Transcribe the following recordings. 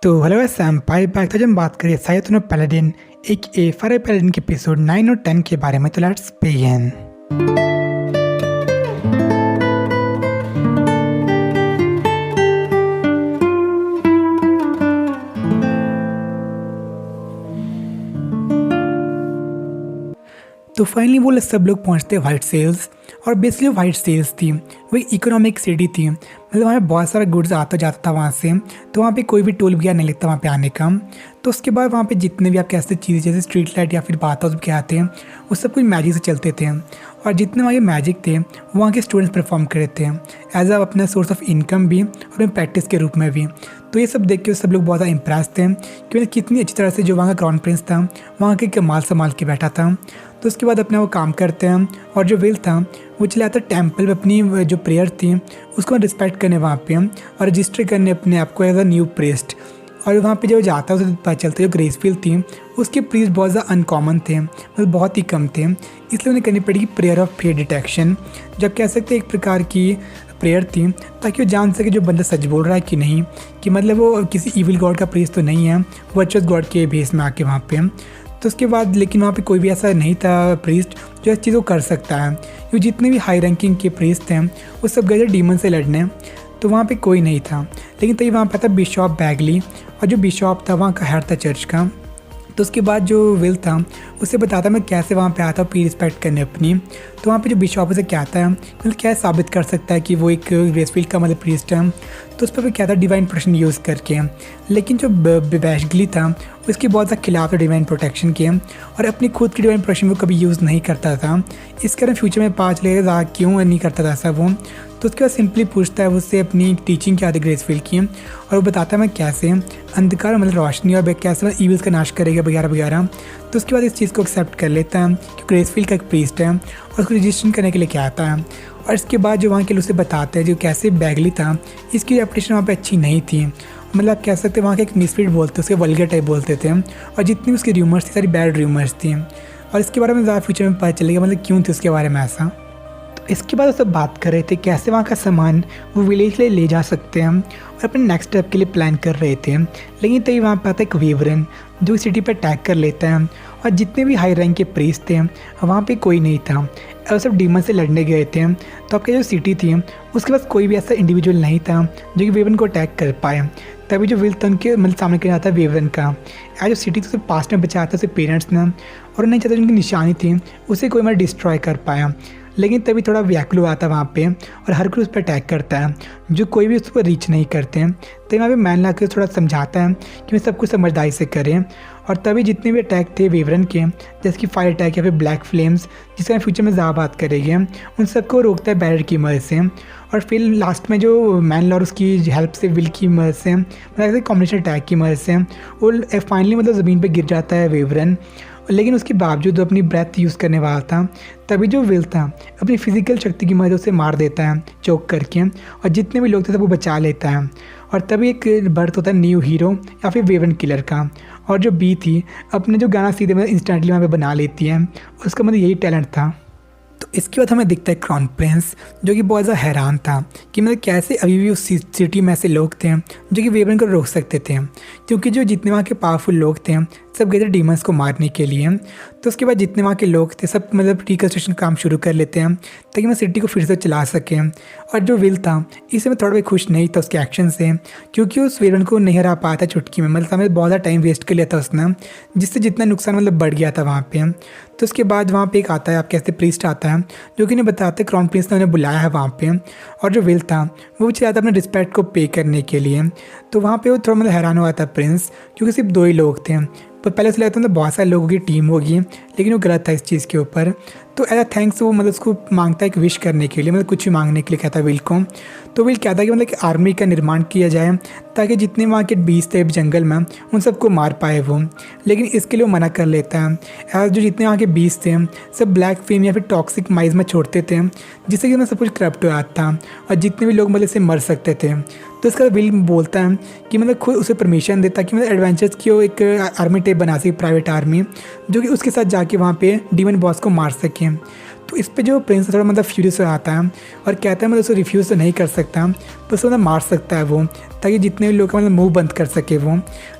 तो hello सैम्पाई back आज हम बात करें साइथोनो पैलेडिन एक फायर पैलेडिन के एपिसोड 9 और 10 के बारे में। तो लेट्स बिगिन। तो फाइनली वो सब लोग पहुंचते व्हाइट सेल्स, और बेसिकली व्हाइट सेल्स थी वो इकोनॉमिक सिटी थी। मतलब वहाँ पे बहुत सारा गुड्स आता जाता था वहाँ से, तो वहाँ पे कोई भी टोल वगैरह नहीं लगता वहाँ पे आने का। तो उसके बाद वहाँ पे जितने भी आप कैसे चीज़ें जैसे स्ट्रीट लाइट या फिर बाथ हाउस वगैरह थे वो सब कुछ मैजिक से चलते थे, और जितने वहाँ के मैजिक थे वो वहाँ के स्टूडेंट्स परफॉर्म करे थे एज अ अपना सोर्स ऑफ इनकम भी और प्रैक्टिस के रूप में भी। तो ये सब देख के सब लोग बहुत ज़्यादा इम्प्रेस थे कि कितनी अच्छी तरह से जो वहाँ का क्राउन प्रिंस था वहाँ के कमाल संभाल के बैठा था। तो उसके बाद अपना वो काम करते हैं, और जो विल था वो चला आता टेम्पल में अपनी जो प्रेयर थी उसको रिस्पेक्ट करने वहाँ पे और रजिस्टर करने अपने आप को एज अ न्यू प्रीस्ट। और वहाँ पे जो जाता है उसे पता चलता है जो ग्रेसफिल थी उसके प्रीस्ट बहुत ज़्यादा अनकॉमन थे, मतलब बहुत ही कम थे, इसलिए उन्हें करनी पड़ेगी प्रेयर ऑफ फेयर डिटेक्शन, जब कह सकते एक प्रकार की प्रेयर थी ताकि वो जान सके जो बंदा सच बोल रहा है कि नहीं, कि मतलब वो किसी इविल गॉड का प्रीस्ट तो नहीं है, वर्चुअस गॉड के बेस में आके वहाँ पे। तो उसके बाद लेकिन वहाँ पे कोई भी ऐसा नहीं था प्रीस्ट जो इस चीज़ को कर सकता है, क्योंकि जितने भी हाई रैंकिंग के प्रीस्ट थे वो सब गए थे डीमन से लड़ने, तो वहाँ पे कोई नहीं था। लेकिन तभी वहाँ पे था बिशॉप बैगली, और जो बिशॉप था वहाँ का हेड था चर्च का। तो उसके बाद जो विल था उसे बताता मैं कैसे वहाँ पे आता पी रिस्पेक्ट करने अपनी। तो वहाँ पे जो बिशॉप उसे क्या आता है मतलब क्या साबित कर सकता है कि वो एक ग्रेसफील्ड का मतलब प्रीस्ट है, तो उस पर क्या था डिवाइन प्रोटेक्शन यूज़ करके। लेकिन जो बैशगली था उसके बहुत ज़्यादा खिलाफ था डिवाइन प्रोटेक्शन के, और अपनी खुद की डिवाइन प्रोटेक्शन वो कभी यूज़ नहीं करता था। इस कारण फ्यूचर में पता चलेगा क्यों नहीं करता था ऐसा वो। तो उसके बाद सिंपली पूछता है उससे अपनी टीचिंग क्या थी ग्रेसफील्ड की, और वो बताता है मैं कैसे अंधकार मतलब रोशनी और कैसे मैं ईविल्स का नाश करेगा वगैरह वगैरह। तो उसके बाद इस चीज़ को एक्सेप्ट कर लेता है कि ग्रेसफील्ड का एक प्रीस्ट है और उसको रजिस्ट्रेशन करने के लिए क्या आता है। और इसके बाद जो वहाँ के लोग उसे बताते हैं जो कैसे बैगली था इसकी रेपुटेशन वहाँ पे अच्छी नहीं थी, मतलब आप कह सकते हैं वहाँ के एक मिसफिट बोलते उसके वल्गर टाइप बोलते थे, और जितनी उसकी र्यूमर्स थी सारी बैड र्यूमर्स थी। और इसके बारे में ज़्यादा फ्यूचर में पता चलेगा मतलब क्यों थी उसके बारे में ऐसा। इसके बाद वो सब बात कर रहे थे कैसे वहाँ का सामान वो विलेज के लिए ले जा सकते हैं और अपने नेक्स्ट स्टेप के लिए प्लान कर रहे थे। लेकिन तभी वहाँ पर आता है एक वेवरन जो सिटी पर अटैक कर लेता है, और जितने भी हाई रैंक के प्रीस्ट थे वहाँ पे कोई नहीं था, और सब डीमन से लड़ने गए थे। तो आपकी जो सिटी थी उसके पास कोई भी ऐसा इंडिविजुअल नहीं था जो कि वेवरन को अटैक कर पाए। तभी जो विल था उनके मतलब सामने कर आता है वेवरन का। आज जो सिटी थी पास्ट में बचाया था उसके पेरेंट्स ने, और नहीं चाहता उनकी निशानी थी उसे कोई मतलब डिस्ट्रॉय कर पाया। लेकिन तभी थोड़ा व्याकुल आता है वहाँ पे, और हर कोई उस पर अटैक करता है जो कोई भी उस पर रीच नहीं करते हैं। तभी वहाँ पे मैन ला कर थोड़ा समझाता है कि वे सब कुछ समझदारी से करें। और तभी जितने भी अटैक थे वेवरन के जैसे कि फायर अटैक या फिर ब्लैक फ्लेम्स जिसका फ्यूचर में ज़्यादा बात करेंगे, उन सबको रोकता है बैरर की मदद से। और फिर लास्ट में जो मैन लॉर उसकी हेल्प से विल की मदद से मतलब कॉम्बिनेशन अटैक की मदद से वो फाइनली मतलब ज़मीन पर गिर जाता है वेवरन। लेकिन उसके बावजूद अपनी ब्रेथ यूज़ करने वाला था, तभी जो विल था अपनी फिजिकल शक्ति की मदद से मार देता है चोक करके, और जितने भी लोग थे सब वो बचा लेता है। और तभी एक बर्थ होता है न्यू हीरो या फिर वेवन किलर का, और जो बी थी अपने जो गाना सीधे मतलब इंस्टेंटली वहाँ पे बना लेती है, उसका मतलब यही टैलेंट था। तो इसके बाद हमें दिखता है क्राउन प्रिंस जो कि बहुत ज़्यादा हैरान था कि मतलब कैसे अभी भी उस सिटी में ऐसे लोग थे जो कि वेवन को रोक सकते थे, क्योंकि जो जितने वहाँ के पावरफुल लोग थे सब गए थे डीमंस को मारने के लिए। तो उसके बाद जितने वहाँ के लोग थे सब मतलब रिकन्स्ट्रक्शन काम शुरू कर लेते हैं ताकि मैं सिटी को फिर से चला सकें। और जो विल था इससे मैं थोड़ा भी खुश नहीं था उसके एक्शन से, क्योंकि उस वेवन को नहीं हरा पाया था चुटकी में, मतलब हमें बहुत ज़्यादा टाइम वेस्ट कर लिया था उसने, जिससे जितना नुकसान मतलब बढ़ गया था वहाँ पे। तो उसके बाद वहाँ पे एक आता है आप कैसे प्रीस्ट आता है जो कि उन्हें बताते क्राउन प्रिंस ने उन्हें बुलाया है वहाँ पे, और जो विल था वो चाहता था अपने रिस्पेक्ट को पे करने के लिए। तो वहाँ पे वो थोड़ा मतलब हैरान हुआ था प्रिंस, क्योंकि सिर्फ 2 ही लोग थे। पर पहले से लगता था बहुत सारे लोगों की टीम होगी, लेकिन वो गलत था इस चीज़ के ऊपर। तो एज अ थैंक्स वो मतलब उसको मांगता है एक विश करने के लिए, मतलब कुछ भी मांगने के लिए कहता है विल को। तो विल कहता है कि मतलब एक आर्मी का निर्माण किया जाए ताकि जितने वहाँ के बीस थे जंगल में उन सबको मार पाए वो। लेकिन इसके लिए वो मना कर लेता है, एज जो जितने वहाँ के बीस थे सब ब्लैक फेम या फिर टॉक्सिक माइज में छोड़ते थे, जिससे कि सब कुछ करप्ट हो जाता था और जितने भी लोग मतलब इससे मर सकते थे। तो इसका विल बोलता है कि मतलब खुद उसे परमिशन देता कि मतलब एडवेंचर्स की वो एक आर्मी टाइप बना सके, प्राइवेट आर्मी जो कि उसके साथ जाके वहाँ पे डीमन बॉस को मार सके। तो इस पे जो प्रिंस थोड़ा मतलब फ्यूरियस हो आता है और कहता है मतलब उसको रिफ्यूज़ तो नहीं कर सकता, पर उसको मतलब मार सकता है वो, ताकि जितने भी लोग मतलब मुंह बंद कर सके वो।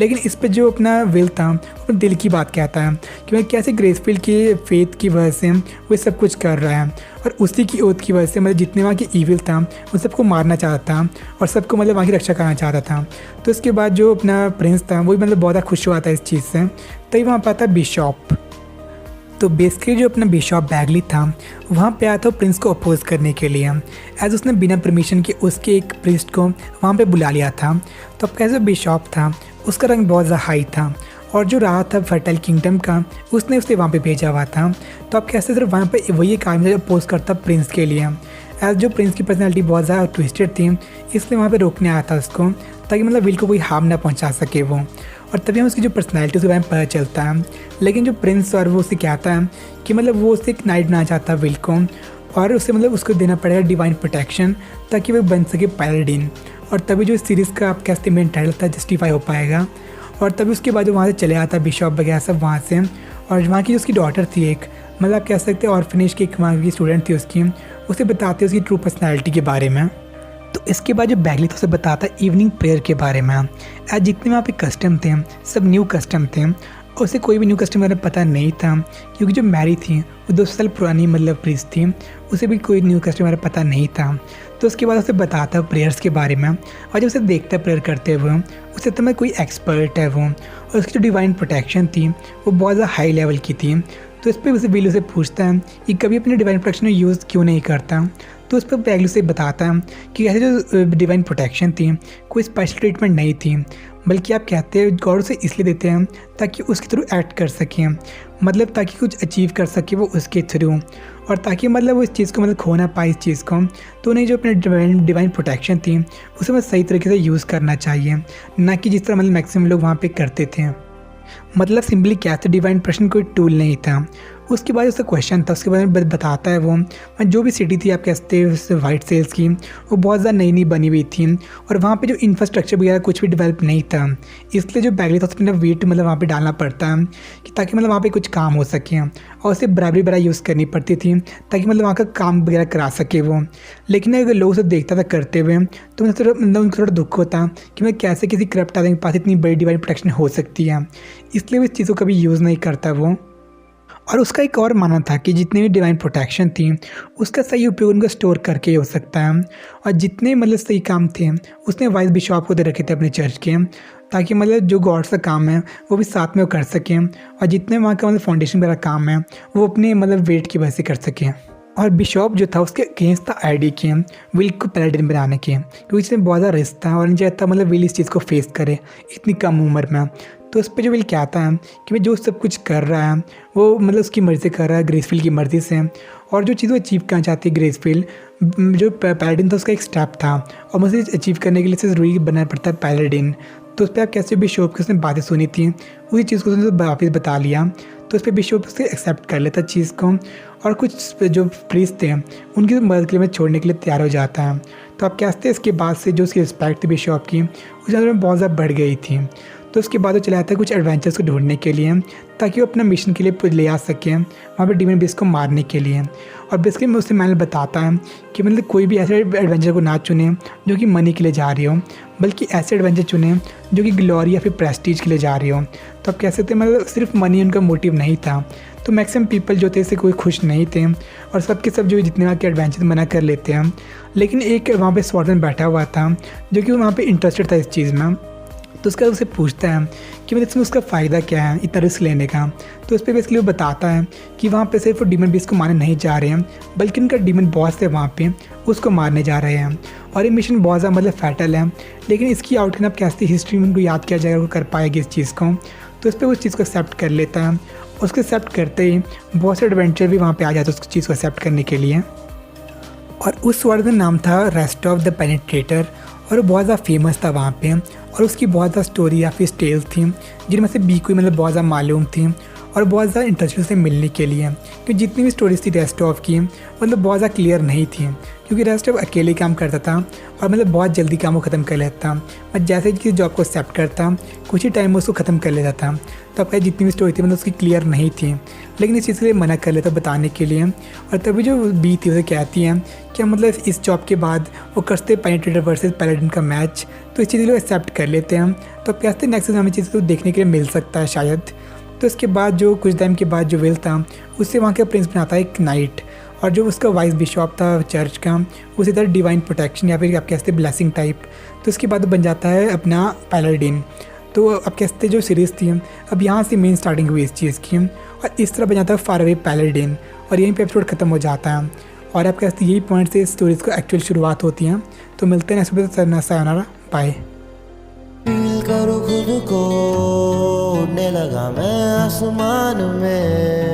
लेकिन इस पे जो अपना विल था वो अपने दिल की बात कहता है कि मैं कैसे ग्रेसफील्ड की फेथ की वजह से वो सब कुछ कर रहा है, और उसी की ओथ की वजह से मतलब जितने वहाँ की ईविल था उन सबको मारना चाहता था और सबको मतलब वहाँ की रक्षा करना चाहता था। तो इसके बाद जो अपना प्रिंस था वो भी मतलब बहुत खुश हुआ था इस चीज़ से। तभी वहाँ पर आता बिशॉप। तो बेसिकली जो अपना बिशॉप बैगली था वहाँ पे आया था प्रिंस को अपोज करने के लिए, एज उसने बिना परमिशन के उसके एक प्रिस्ट को वहाँ पे बुला लिया था। तो अब कैसे बिशॉप था उसका रंग बहुत ज़्यादा हाई था, और जो रहा था फर्टाइल किंगडम का उसने उसे वहाँ पे भेजा हुआ था। तो अब कैसे सिर्फ वहाँ पे वही एक आदमी अपोज करता प्रिंस के लिए, एज जो प्रिंस की पर्सनैलिटी बहुत ज़्यादा ट्विस्टेड थी, इसलिए वहाँ पे रोकने आया था उसको, ताकि मतलब विल को कोई हार्म ना पहुँचा सके वो। और तभी हम उसकी जो पर्सनैलिटी उसके बारे में पता चलता है। लेकिन जो प्रिंस और वो उसे कहता है कि मतलब वो उससे एक नाइट बनाना चाहता है विल को, और उसे मतलब उसको देना पड़ेगा डिवाइन प्रोटेक्शन ताकि वो बन सके पैलेडिन। और तभी जो सीरीज़ का आप कहते मेन टाइटल था जस्टिफाई हो पाएगा। और तभी उसके बाद वहाँ से चले आता बिशॉप वगैरह सब वहाँ से, और वहाँ की जो उसकी डॉटर थी एक, मतलब आप कह सकते हैं ऑर्फनेज की एक वहाँ की स्टूडेंट थी उसकी, उसे बताते उसकी ट्रू पर्सनैलिटी के बारे में। तो इसके बाद जो बैगली था उसे बताता इवनिंग प्रेयर के बारे में। आज जितने वहाँ पे कस्टम थे सब न्यू कस्टम थे, और उसे कोई भी न्यू कस्टम मेरा पता नहीं था, क्योंकि जो मैरी थी वो 2 साल पुरानी मतलब प्रीस्ट थी, उसे भी कोई न्यू कस्टम मेरा पता नहीं था। तो उसके बाद उसे बताता प्रेयर्स के बारे में, और जब उसे देखता है प्रेयर करते हुए उसे तो मैं कोई एक्सपर्ट है वो, और उसकी जो डिवाइन प्रोटेक्शन थी वो बहुत ज़्यादा हाई लेवल की थी। तो इस पर उसे विल उसे पूछता है कि कभी अपने डिवाइन प्रोटेक्शन को यूज़ क्यों नहीं करता। तो उस पर बैगली से बताता है कि ऐसे जो डिवाइन प्रोटेक्शन थी कोई स्पेशल ट्रीटमेंट नहीं थी, बल्कि आप कहते हैं गॉड उसे इसलिए देते हैं ताकि उसके थ्रू एक्ट कर सकें, मतलब ताकि कुछ अचीव कर सके वो उसके थ्रू, और ताकि मतलब वो इस चीज़ को मतलब खो ना पाए इस चीज़ को। तो उन्हें जो अपने डिवाइन प्रोटेक्शन थी उसे मतलब सही तरीके से यूज़ करना चाहिए, ना कि जिस तरह मतलब मैक्सिमम लोग वहाँ पे करते थे। मतलब सिंपली क्या था, डिवाइन प्रोटेक्शन कोई टूल नहीं था। उसके बाद उसका क्वेश्चन था, उसके बारे में बताता है वो जो भी सिटी थी आप कहते हैं वाइट सेल्स की, वो बहुत ज़्यादा नई नई बनी हुई थी, और वहाँ पे जो इंफ्रास्ट्रक्चर वगैरह कुछ भी डेवलप नहीं था। इसलिए जो बैगली था उसमें वेट मतलब वहाँ पे डालना पड़ता है कि ताकि मतलब वहाँ पे कुछ काम हो सके, और उसे बराबरी बराबर यूज़ करनी पड़ती थी ताकि मतलब वहाँ का काम वगैरह करा सके वो। लेकिन अगर लोग उसे देखता था करते हुए तो मतलब उनको थोड़ा दुख होता कि मैं कैसे किसी करप्ट आदमी के पास इतनी बड़ी डिवाइन प्रोटेक्शन हो सकती है, इसलिए वो इस चीज़ को कभी यूज़ नहीं करता वो। और उसका एक और मानना था कि जितने भी डिवाइन प्रोटेक्शन थी उसका सही उपयोग उनको स्टोर करके हो सकता है, और जितने मतलब सही काम थे उसने वाइस बिशॉप को दे रखे थे अपने चर्च के, ताकि मतलब जो गॉड्स का काम है वो भी साथ में वो कर सकें, और जितने वहाँ का मतलब फाउंडेशन वगैरह काम है वो अपने मतलब वेट की वजह से कर सकें। और बिशॉप जो था उसके अगेंस्ट था आईडी के विल को पैलेडिन बनाने के, क्योंकि इसमें बहुत ज़्यादा रिस्क था और नहीं चाहता मतलब विल इस चीज़ को फेस करे इतनी कम उम्र में। तो उस पर जो विल कहता है कि भाई जो सब कुछ कर रहा है वो मतलब उसकी मर्ज़ी से कर रहा है, ग्रेसफील्ड की मर्ज़ी से, और जो चीज़ वो अचीव करना चाहती है ग्रेसफील्ड, जो पैलेडिन था उसका एक स्टेप था, और मुझे अचीव करने के लिए ज़रूरी बनना पड़ता है पैलेडिन। तो उस पर आप कैसे बिशॉप की उसने बातें सुनी थी उसी चीज़ को उसने वापस बता लिया। तो उस पर बिशॉप उससे एक्सेप्ट कर लेता चीज़ को, और कुछ जो प्रीस्ट थे उनकी मदद के लिए मैं छोड़ने के लिए तैयार हो जाता है। तो आप कहते हैं इसके बाद से जो उसकी रिस्पेक्ट थी बिशॉप की उस अंदर में बहुत ज़्यादा बढ़ गई थी। तो उसके बाद वो चला जाता है कुछ एडवेंचर्स को ढूंढने के लिए, ताकि वो अपना मिशन के लिए ले आ सकें वहाँ पे डीमन बीस्ट को मारने के लिए। और बेसिकली मैं उससे मैंने बताता है कि मतलब कोई भी ऐसे एडवेंचर को ना चुने जो कि मनी के लिए जा रही हो, बल्कि ऐसे एडवेंचर चुने जो कि ग्लोरी या फिर प्रेस्टीज के लिए जा रही हो। तो आप कह सकते हैं मतलब सिर्फ मनी उनका मोटिव नहीं था। तो मैक्सिमम पीपल जो थे इससे कोई खुश नहीं थे, और सबके सब जो जितने वहाँ के एडवेंचर मना कर लेते हैं। लेकिन एक वहाँ पे स्वॉर्डन बैठा हुआ था जो कि वहाँ पे इंटरेस्टेड था इस चीज़ में। तो उसका उसे पूछता है कि मतलब इसमें उसका फ़ायदा क्या है इतना रिस्क लेने का। तो उस पर बेसिकली वो बताता है कि वहाँ पे सिर्फ डीमन बीस्ट को मारने नहीं जा रहे हैं, बल्कि उनका डीमन बॉस है वहाँ पे उसको मारने जा रहे हैं। और ये मिशन बहुत ज़्यादा मतलब फैटल है, लेकिन इसकी आउटकम अब कैसे हिस्ट्री में उनको याद किया जाएगा, वो कर पाएगी इस चीज़ को। तो उस पर उस चीज़ को एक्सेप्ट कर लेता है। उसको एक्सेप्ट करते ही बहुत से एडवेंचर भी वहाँ पर आ जाते हैं उस चीज़ को एक्सेप्ट करने के लिए। और उस वर्ड का नाम था रेस्ट ऑफ द पेनिट्रेटर, और वो बहुत ज़्यादा फेमस था वहाँ पे, और उसकी बहुत ज़्यादा स्टोरी या फिर टेल्स थी जिनमें से बी को मतलब बहुत ज़्यादा मालूम थी। और बहुत ज़्यादा इंटरेस्टेड से मिलने के लिए, क्योंकि जितनी भी स्टोरीज थी रेस्टोव की मतलब बहुत ज़्यादा क्लियर नहीं थी, क्योंकि रेस्टोव अकेले काम करता था और मतलब बहुत जल्दी काम को ख़त्म कर लेता था। मैं जैसे ही किसी जॉब को एक्सेप्ट करता कुछ ही टाइम में उसको ख़त्म कर लेता था। तो आपका जितनी भी स्टोरी थी मतलब उसकी क्लियर नहीं थी, लेकिन इस चीज़ के लिए मना कर लेता बताने के लिए। और तभी जो बी थी उसे कहती हैं कि मतलब इस जॉब के बाद वो करते पेनिट्रेटर वर्सेस पैलेडिन का मैच, तो इस चीज़ को एक्सेप्ट कर लेते हैं। तो कहते हैं नेक्स्ट हमें चीज़ को देखने के लिए मिल सकता है शायद। तो इसके बाद जो कुछ टाइम के बाद जो विल था उससे वहाँ का प्रिंस बनाता है एक नाइट, और जो उसका वाइस बिशॉप था चर्च का उसी तरह डिवाइन प्रोटेक्शन या फिर आप कह सकते ब्लेसिंग टाइप। तो उसके बाद बन जाता है अपना पैलेडिन। तो अब कह सकते जो सीरीज़ थी अब यहाँ से मेन स्टार्टिंग हुई इस चीज़ की, और इस तरह बन जाता है फार अवे पैलेडिन, और यहीं पे एपिसोड ख़त्म हो जाता है। और आप कह सकते यही पॉइंट से स्टोरीज़ को एक्चुअल शुरुआत होती हैं। तो मिलते हैं next episode, sayonara, bye. Feel करो खुद को, उड़ने लगा मैं आसमान में।